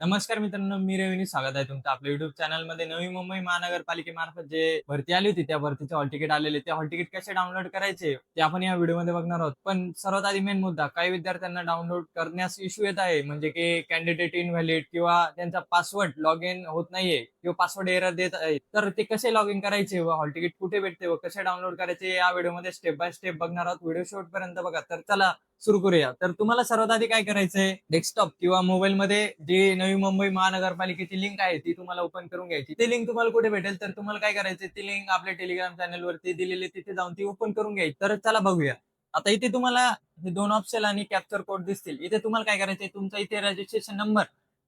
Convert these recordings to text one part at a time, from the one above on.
नमस्कार मित्रांनो, मी रवीनी स्वागत आहे तुमचं आपल्या युट्यूब चॅनलमध्ये. नवी मुंबई महानगरपालिकेमार्फत जे भरती आली होती, त्या भरतीचे हॉल तिकीट आलेले. ते हॉल तिकीट कसे डाउनलोड करायचे ते आपण या व्हिडिओमध्ये बघणार आहोत. पण सर्वात आधी मेन मुद्दा, काही विद्यार्थ्यांना डाउनलोड करण्यास इश्यू येत आहे, म्हणजे की कॅन्डिडेट इनव्हॅलिड किंवा त्यांचा पासवर्ड लॉग इन होत नाहीये किंवा पासवर्ड एरर देत आहे. तर ते कसे लॉग इन करायचे व हॉल तिकीट कुठे भेटते व कसे डाउनलोड करायचे या व्हिडिओमध्ये स्टेप बाय स्टेप बघणार आहोत. व्हिडिओ शेवटपर्यंत बघा. तर चला सुरू करूया. तर तुम्हाला सर्वात आधी काय करायचंय, डेस्कटॉप किंवा मोबाईलमध्ये जी नवी मुंबई महानगरपालिकेची लिंक आहे ती तुम्हाला ओपन करून घ्यायची. ती लिंक तुम्हाला कुठे भेटेल, तर तुम्हाला काय करायचंय, ती लिंक आपल्या टेलिग्राम चॅनल वरती दिलेली, तिथे जाऊन ती ओपन करून घ्यायची. तर चला बघूया. आता इथे तुम्हाला हे दोन ऑप्शन आणि कॅप्चर कोड दिसतील. इथे तुम्हाला काय करायचंय, तुमचा इथे रजिस्ट्रेशन नंबर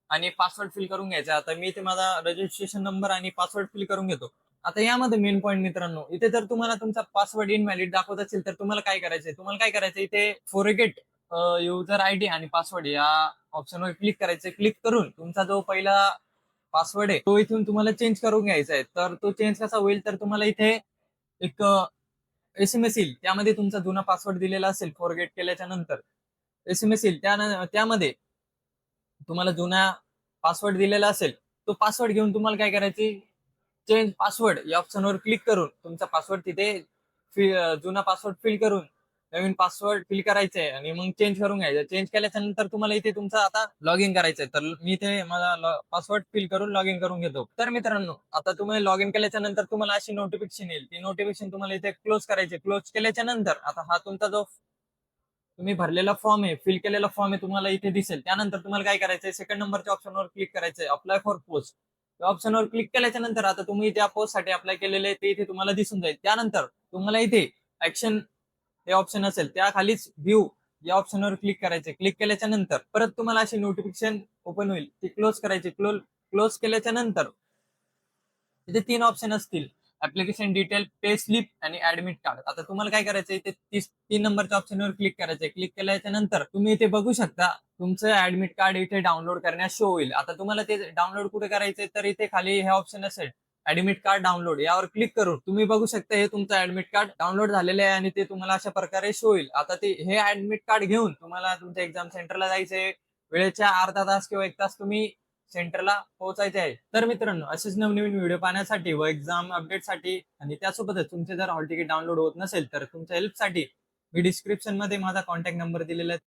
आणि पासवर्ड फिल करून घ्यायचा. आता मी इथे माझा रजिस्ट्रेशन नंबर आणि पासवर्ड फिल करून घेतो. आता यामध्ये मेन पॉईंट मित्रांनो, इथे जर तुम्हाला तुमचा पासवर्ड इनव्हॅलिड दाखवत असेल, तर तुम्हाला काय करायचंय, इथे फॉरगेट युजर आयडी आणि पासवर्ड या ऑप्शनवर क्लिक करायचं. क्लिक करून तुमचा जो पहिला पासवर्ड आहे तो इथून तुम्हाला चेंज करून घ्यायचा आहे. तर तो चेंज कसा होईल, तर तुम्हाला इथे एक एसएमएस येईल, त्यामध्ये तुमचा जुना पासवर्ड दिलेला असेल फॉरगेट केल्याच्या नंतर. एसएमएस येईल त्यामध्ये तुम्हाला जुना पासवर्ड दिलेला असेल, तो पासवर्ड घेऊन तुम्हाला काय करायचे, चेंज पासवर्ड या ऑप्शनवर क्लिक करून तुमचा पासवर्ड तिथे जुना पासवर्ड फिल करून नवीन पासवर्ड फिल करायचा आहे आणि मग चेंज करून घ्यायचं. चेंज केल्याच्या नंतर तुम्हाला इथे तुमचा आता लॉग इन करायचंय. तर मी इथे माझा पासवर्ड फिल करून लॉग इन करून घेतो. तर मित्रांनो, आता तुम्ही लॉग इन केल्याच्या नंतर तुम्हाला अशी नोटिफिकेशन येईल. ती नोटिफिकेशन तुम्हाला इथे क्लोज करायची. क्लोज केल्याच्या नंतर आता हा तुमचा जो तुम्ही भरलेला फॉर्म आहे, फिल केलेला फॉर्म आहे, तुम्हाला इथे दिसेल. त्यानंतर तुम्हाला काय करायचंय, सेकंड नंबरच्या ऑप्शनवर क्लिक करायचंय, अप्लाय फॉर पोस्ट. त्या ऑप्शनवर क्लिक केल्याच्या नंतर आता तुम्ही त्या पोस्टसाठी अप्लाय केलेले ते इथे तुम्हाला दिसून जाईल. त्यानंतर तुम्हाला इथे ऍक्शन हे ऑप्शन असेल, त्या खालीच व्ह्यू या ऑप्शनवर क्लिक करायचे. क्लिक केल्याच्या नंतर परत तुम्हाला अशी नोटिफिकेशन ओपन होईल, ती क्लोज करायची. क्लोज केल्याच्या नंतर तिथे तीन ऑप्शन असतील, ऍप्लिकेशन डिटेल, पे स्लिप आणि ऍडमिट कार्ड. आता तुम्हाला काय करायचंय, ते 3 नंबरच्या ऑप्शनवर क्लिक करायचंय. क्लिक केल्याच्या नंतर तुम्ही इथे बघू शकता, तुमचं ऍडमिट कार्ड इथे डाउनलोड करण्यास शो होईल. आता तुम्हाला ते डाउनलोड कुठे करायचंय, तर इथे खाली हे ऑप्शन असेल, ऍडमिट कार्ड डाउनलोड, यावर क्लिक करून तुम्ही बघू शकता हे तुमचं ऍडमिट कार्ड डाउनलोड झालेलं आहे आणि ते तुम्हाला अशा प्रकारे शो होईल. आता ते हे ऍडमिट कार्ड घेऊन तुम्हाला तुमच्या एक्झाम सेंटरला जायचंय. वेळेच्या अर्धा तास किंवा 1 तास तुम्ही सेंटरला पोहोचायचे आहे. तर मित्रांनो, असेच नवनवीन व्हिडिओ पाहण्यासाठी व एक्झाम अपडेटसाठी आणि त्यासोबतच तुमचे जर हॉल तिकीट डाउनलोड होत नसेल, तर तुमच्या हेल्पसाठी मी डिस्क्रिप्शन मध्ये माझा कॉन्टॅक्ट नंबर दिलेला आहे.